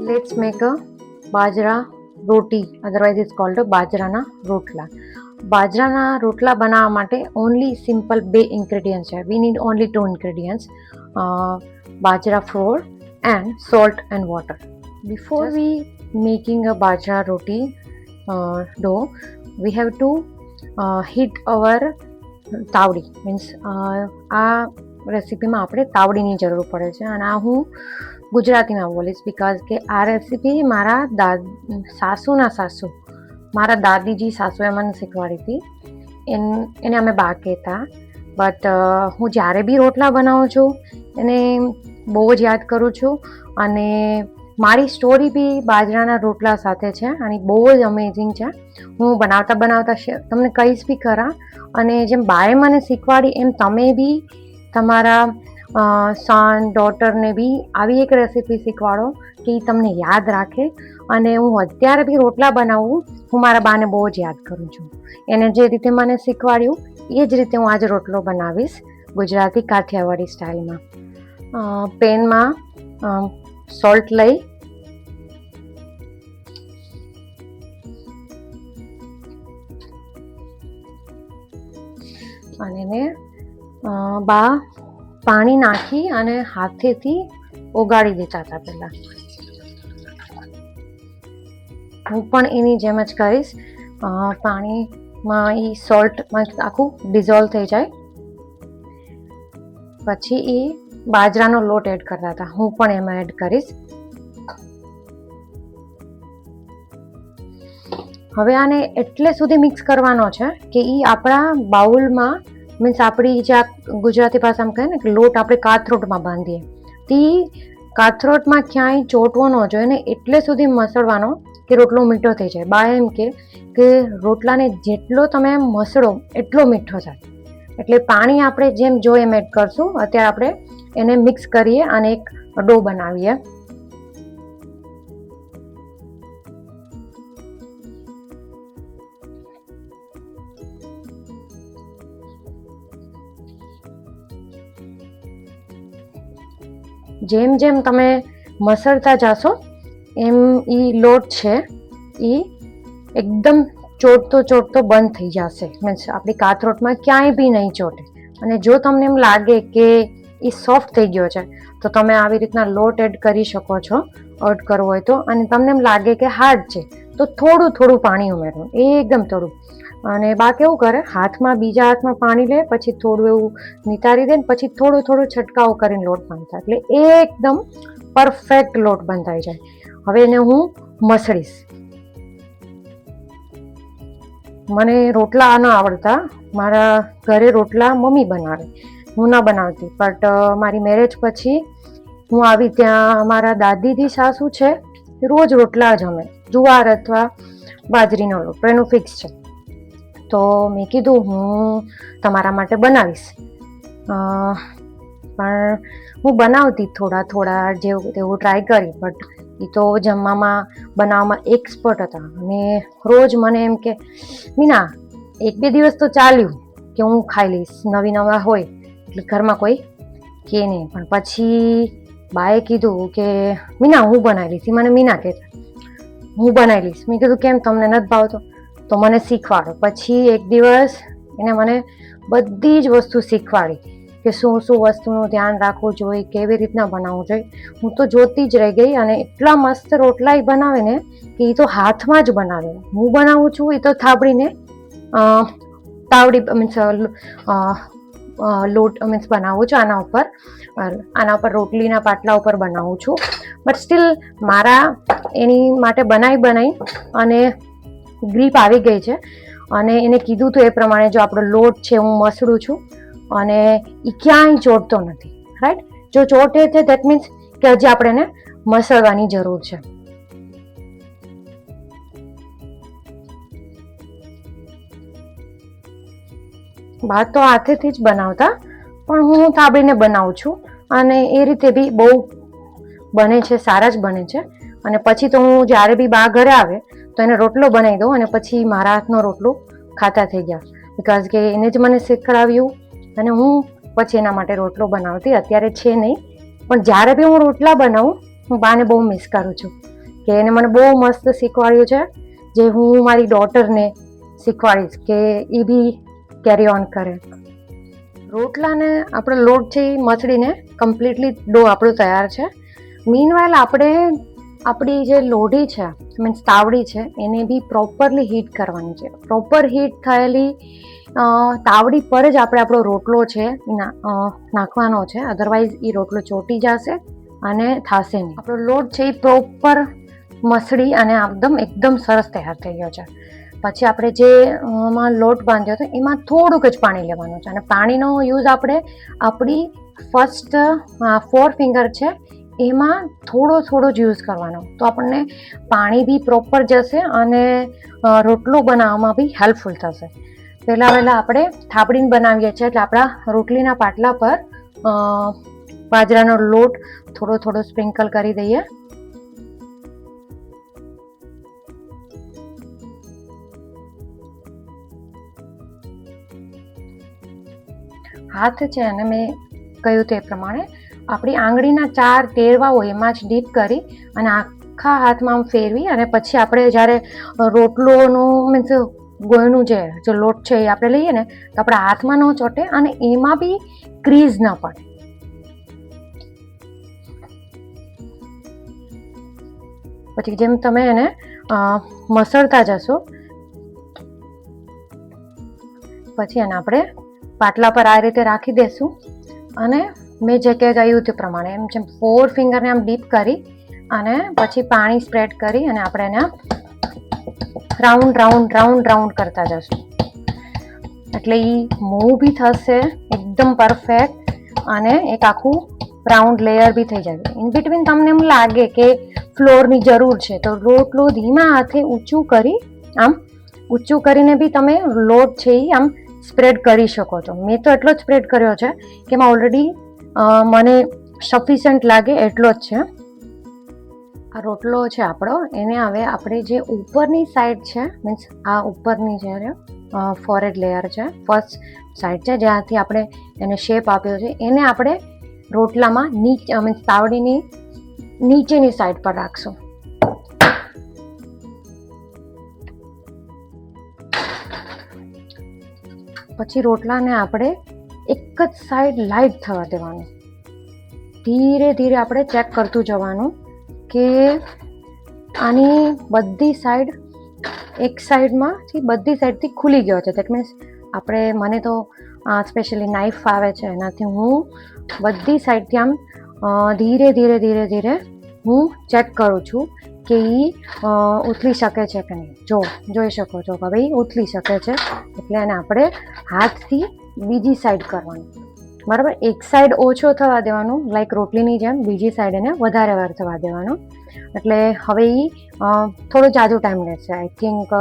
Let's make a bajra roti, otherwise it's called a બાજરાના રોટલા. બાજરાના રોટલા બનાવવા માટે ઓનલી સિમ્પલ બે ઇન્ગ્રેડિયન્ટ્સ છે. We need only two ingredients, bajra flour and salt and water. Before we making a bajra roti dough, we have to heat our તાવડી. Means આ રેસીપીમાં આપણે તાવડીની જરૂર પડે છે, અને આ હું ગુજરાતીમાં બોલીશ બિકોઝ કે આ રેસીપી મારા સાસુના સાસુ, મારા દાદીજી સાસુએ મને શીખવાડી હતી. એને અમે બા કહેતા. બટ હું જ્યારે બી રોટલા બનાવું છું એને બહુ જ યાદ કરું છું, અને મારી સ્ટોરી બી બાજરાના રોટલા સાથે છે અને બહુ જ અમેઝિંગ છે. હું બનાવતા બનાવતા તમને કહીશ બી ખરા, અને જેમ બાએ મને શીખવાડી એમ તમે બી તમારા સન ડોટરને બી આવી એક રેસીપી શીખવાડો કે એ તમને યાદ રાખે. અને હું અત્યારે બી રોટલા બનાવું, હું મારા બાને બહુ જ યાદ કરું છું. એને જે રીતે મને શીખવાડ્યું એ જ રીતે હું આજે રોટલો બનાવીશ ગુજરાતી કાઠિયાવાડી સ્ટાઇલમાં. પેનમાં સોલ્ટ લઈ અને એને બા પાણી નાખી અને હાથેથી ઓગાળી દેતા હતા પહેલાં. હું પણ એની જેમ જ કરીશ. પાણીમાં એ સોલ્ટમાં આખું ડિઝોલ્વ થઈ જાય પછી એ બાજરાનો લોટ એડ કરતા હતા. હું પણ એમાં એડ કરીશ. હવે આને એટલે સુધી મિક્સ કરવાનો છે કે એ આપણા બાઉલમાં, મીન્સ આપણી જે ગુજરાતી ભાષામાં કહે ને કે લોટ આપણે કાથરોટમાં બાંધીએ, તે કાથરોટમાં ક્યાંય ચોંટવો ન જોઈએ ને એટલે સુધી મસળવાનો કે રોટલો મીઠો થઈ જાય. બા એમ કે રોટલાને જેટલો તમે મસળો એટલો મીઠો થાય. એટલે પાણી આપણે જેમ જો એમ એડ કરશું. અત્યારે આપણે એને મિક્સ કરીએ અને એક ડો બનાવીએ. જેમ જેમ તમે મસળતા જાશો એમ એ લોટ છે એ એકદમ ચોટતો બંધ થઈ જશે. મીન્સ આપણી કાથરોટમાં ક્યાંય બી નહીં ચોટે. અને જો તમને એમ લાગે કે એ સોફ્ટ થઈ ગયો છે તો તમે આવી રીતના લોટ એડ કરી શકો છો, એડ કરવો હોય તો. અને તમને એમ લાગે કે હાર્ડ છે તો થોડું પાણી ઉમેરવું, એકદમ થોડું. અને બા કેવું કરે, હાથમાં બીજા હાથમાં પાણી લે, પછી થોડું એવું નિતારી દે ને પછી થોડું છંટકાવ કરીને લોટ બાંધતા, એટલે એકદમ પરફેક્ટ લોટ બંધાઈ જાય. હવે એને હું મસળીશ. મને રોટલા ન આવડતા, મારા ઘરે રોટલા મમ્મી બનાવે, હું ન બનાવતી. બટ મારી મેરેજ પછી હું આવી ત્યાં મારા દાદીજી સાસુ છે રોજ રોટલા જમે, જુવાર અથવા બાજરીનો લોટ એનું ફિક્સ છે. તો મેં કીધું હું તમારા માટે બનાવીશ. પણ હું બનાવતી થોડા જેવું તેવું ટ્રાય કરી. બટ એ તો જમવામાં બનાવવામાં એક્સપર્ટ હતા. અને રોજ મને એમ કે મીના 1-2 દિવસ તો ચાલ્યું કે હું ખાઈ લઈશ, નવા હોય એટલે ઘરમાં કોઈ કે નહીં. પણ પછી બાએ કીધું કે મીના હું બનાવી લઈશ. મને મીના કહેતા હું બનાવી લઈશ. મેં કીધું કેમ, તમને નથી ભાવતો? તો મને શીખવાડો. પછી એક દિવસ એને મને બધી જ વસ્તુ શીખવાડી કે શું વસ્તુનું ધ્યાન રાખવું જોઈએ, કેવી રીતના બનાવવું જોઈએ. હું તો જોતી જ રહી ગઈ. અને એટલા મસ્ત રોટલા એ બનાવે ને કે એ તો હાથમાં જ બનાવે. હું બનાવું છું એ તો થાબડીને તાવડી મીન્સ લોટ મીન્સ બનાવું છું આના ઉપર રોટલીના પાટલા ઉપર બનાવું છું. બટ સ્ટીલ મારા એની માટે બનાવી અને ગ્રીપ આવી ગઈ છે. અને એને કીધું હતું એ પ્રમાણે જો આપણો લોટ છે હું મસળું છું અને એ ક્યાંય ચોટતો નથી. રાઈટ? જો ચોટે છે દેટ મીન્સ કે હજી આપણે એને મસળવાની જરૂર છે. બા તો હાથેથી જ બનાવતા, પણ હું થાબડીને બનાવું છું. અને એ રીતે બી બહુ બને છે, સારા જ બને છે. અને પછી તો હું જ્યારે બી બા ઘરે આવે તો એને રોટલો બનાવી દઉં, અને પછી મારા હાથનો રોટલો ખાતા થઈ ગયા. બિકોઝ કે એને જ મને શીખડાવ્યું અને હું પછી એના માટે રોટલો બનાવતી. અત્યારે છે નહીં, પણ જ્યારે બી હું રોટલા બનાવું હું બાને બહુ મિસ કરું છું. કે એને મને બહુ મસ્ત શીખવાડ્યું છે, જે હું મારી ડોટરને શીખવાડીશ કે એ બી કેરી ઓન કરે. રોટલાને આપણે લોટ છે એ મસળીને કમ્પ્લીટલી ડો આપણો તૈયાર છે. મીનવાઇલ આપણે આપણી જે લોઢી છે મીન્સ તાવડી છે એને બી પ્રોપરલી હીટ કરવાની છે. પ્રોપર હીટ થયેલી તાવડી પર જ આપણે આપણો રોટલો છે નાખવાનો છે, અધરવાઇઝ એ રોટલો ચોટી જશે અને થશે નહીં. આપણો લોટ છે એ પ્રોપર મસળી અને એકદમ સરસ તૈયાર થઈ ગયો છે. પછી આપણે જે લોટ બાંધ્યો હતો એમાં થોડુંક જ પાણી લેવાનું છે અને પાણીનો યુઝ આપણે આપણી ફર્સ્ટ 4 ફિંગર છે એમાં થોડો જ યુઝ કરવાનો, તો આપણને પાણી બી પ્રોપર જશે અને રોટલો બનાવવામાં બી હેલ્પફુલ થશે. પહેલાં આપણે થાબડીને બનાવીએ છીએ એટલે આપણા રોટલીના પાટલા પર બાજરાનો લોટ થોડો સ્પ્રિંકલ કરી દઈએ. હાથ છે અને મેં કહ્યું તે પ્રમાણે આપણી આંગળીના 4 ટેરવા હોય એમાં જ ડીપ કરી અને આખા હાથમાં આમ ફેરવી અને પછી આપણે જ્યારે રોટલોનું મીન્સ ગોળનું જે લોટ છે એ આપણે લઈએ ને તો આપણા હાથમાં ન ચોટે અને એમાં બી ક્રીઝ ન પડે. પછી જેમ તમે એને મસળતા જશો પછી એને આપણે પાટલા પર આ રીતે રાખી દેશું અને મેં જે કહ્યું તે પ્રમાણે એમ જેમ 4 ફિંગરને આમ ડીપ કરી અને પછી પાણી સ્પ્રેડ કરી અને આપણે એને રાઉન્ડ કરતા જશું એટલે એ મૂવ બી થશે એકદમ પરફેક્ટ અને એક આખું રાઉન્ડ લેયર બી થઈ જાય. ઇન બિટવીન તમને એમ લાગે કે ફ્લોરની જરૂર છે તો રોટલો ધીમા હાથે ઊંચું કરીને બી તમે લોટ છે એ આમ સ્પ્રેડ કરી શકો છો. મેં તો એટલો જ સ્પ્રેડ કર્યો છે કે એમાં ઓલરેડી મને સફિશિયન્ટ લાગે એટલો જ છે. આ રોટલો છે આપણો, એને હવે આપણે જે ઉપરની સાઈડ છે મીન્સ આ ઉપરની જે ફોરેડ લેયર છે ફર્સ્ટ સાઈડ છે જ્યાંથી આપણે એને શેપ આપ્યો છે એને આપણે રોટલામાં મીન્સ તાવડીની નીચેની સાઈડ પર રાખશું. પછી રોટલાને આપણે એક જ સાઈડ લાઇટ થવા દેવાનું. ધીરે આપણે ચેક કરતું જવાનું કે આની બધી સાઈડ એક સાઈડમાંથી બધી સાઈડથી ખુલી ગયો છે. દેટ મીન્સ મને તો સ્પેશિયલી નાઇફ આવે છે એનાથી હું બધી સાઈડથી આમ ધીરે હું ચેક કરું છું કે એ ઉથલી શકે છે કે નહીં. જોઈ શકો છો કે ભાઈ ઉથલી શકે છે એટલે એને આપણે હાથથી બીજી સાઈડ કરવાનું, બરાબર. એક સાઈડ ઓછો થવા દેવાનું લાઈક રોટલીની જેમ, બીજી સાઈડ એને વધારે વાર થવા દેવાનું. એટલે હવે એ થોડો જાજો ટાઈમ લેશે, આઈ થિંક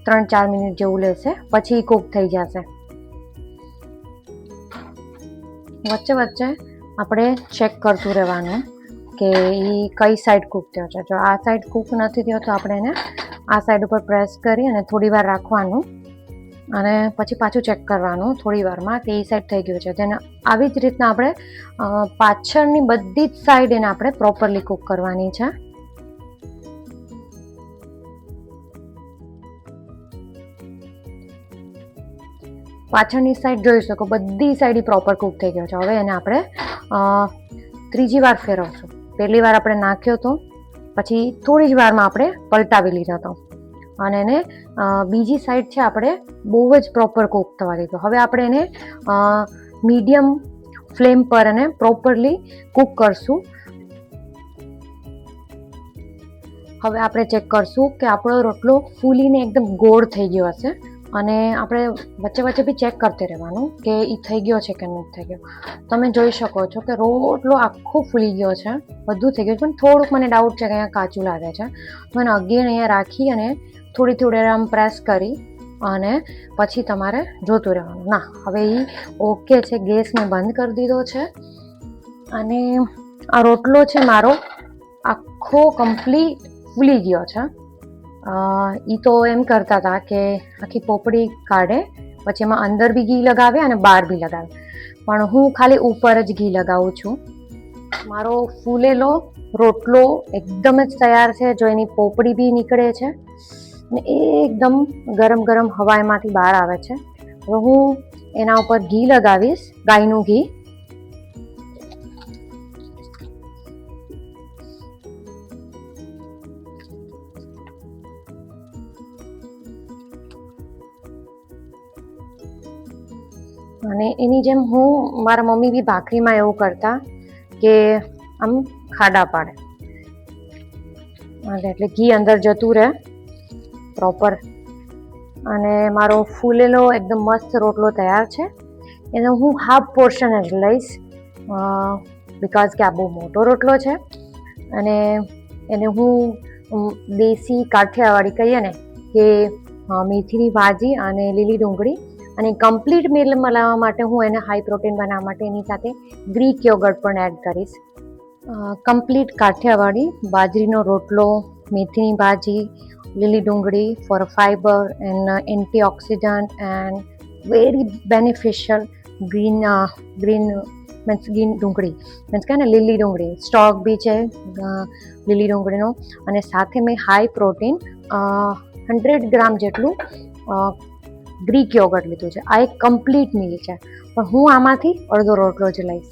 3-4 મિનિટ જેવું લેશે, પછી કૂક થઈ જશે. વચ્ચે આપણે ચેક કરતું રહેવાનું કે એ કઈ સાઈડ કૂક થયો છે. જો આ સાઈડ કૂક નથી થયો તો આપણે એને આ સાઈડ ઉપર પ્રેસ કરી અને થોડી વાર રાખવાનું અને પછી પાછું ચેક કરવાનું થોડી વારમાં કે એ સાઈડ થઈ ગયું છે. તેને આવી જ રીતના આપણે પાછળની બધી જ સાઈડ એને આપણે પ્રોપરલી કૂક કરવાની છે. પાછળની સાઈડ જોઈ શકો બધી સાઈડ પ્રોપર કૂક થઈ ગયો છે. હવે એને આપણે ત્રીજી વાર ફેરવશું. પહેલી વાર આપણે નાખ્યો હતો પછી થોડી જ વારમાં આપણે પલટાવી લીધો હતો અને એને બીજી સાઈડ છે આપણે બહુ જ પ્રોપર કૂક થવા દીધો. હવે આપણે એને મીડિયમ ફ્લેમ પર એને પ્રોપરલી કૂક કરશું. હવે આપણે ચેક કરશું કે આપણો રોટલો ફૂલીને એકદમ ગોળ થઈ ગયો હશે અને આપણે વચ્ચે બી ચેક કરते રહેવાનું કે એ થઈ ગયો છે કે નથી થઈ ગયો. તમે જોઈ શકો છો કે રોટલો આખો ફૂલી ગયો છે, બધું થઈ ગયું છે, પણ થોડુંક મને ડાઉટ છે કે અહીંયા કાચું લાગે છે. તો એને અગેન અહીંયા રાખી અને થોડી આમ પ્રેસ કરી અને પછી તમારે જોતું રહેવાનું. ના, હવે એ ઓકે છે. ગેસને બંધ કરી દીધો છે અને આ રોટલો છે મારો આખો કમ્પ્લીટ ફૂલી ગયો છે. એ તો એમ કરતા હતા કે આખી પોપડી કાઢે પછી એમાં અંદર બી ઘી લગાવે અને બહાર બી લગાવે, પણ હું ખાલી ઉપર જ ઘી લગાવું છું. મારો ફૂલેલો રોટલો એકદમ જ તૈયાર છે. જો એની પોપડી બી નીકળે છે ને એ એકદમ ગરમ ગરમ હવા એમાંથી બહાર આવે છે. હવે હું એના ઉપર ઘી લગાવીશ, ગાયનું ઘી. અને એની જેમ મારા મમ્મી બી ભાખરીમાં એવું કરતા કે આમ ખાડા પાડે, એટલે ઘી અંદર જતું રહે પ્રોપર. અને મારો ફૂલેલો એકદમ મસ્ત રોટલો તૈયાર છે. એનો હું હાફ પોર્શન જ લઈશ, બિકોઝ કે આ બહુ મોટો રોટલો છે. અને એને હું દેશી કાઠિયાવાડી કહીએ ને કે મેથીની ભાજી અને લીલી ડુંગળી અને કમ્પ્લીટ મીલ બનાવવા માટે હું એને હાઈ પ્રોટીન બનાવવા માટે એની સાથે ગ્રીક યોગર્ટ પણ એડ કરીશ. કમ્પ્લીટ કાઠિયાવાડી બાજરીનો રોટલો, મેથીની ભાજી, લીલી ડુંગળી for fibre and antioxidant and very beneficial green ડુંગળી મીન્સ કે ને લીલી ડુંગળી સ્ટોક બી છે લીલી ડુંગળીનો. અને સાથે મેં હાઈ પ્રોટીન 100 ગ્રામ જેટલું ગ્રીક યોગર્ટ લીધું છે. આ એક કમ્પ્લીટ મીલ છે, પણ હું આમાંથી અડધો રોટલો જ લઈશ.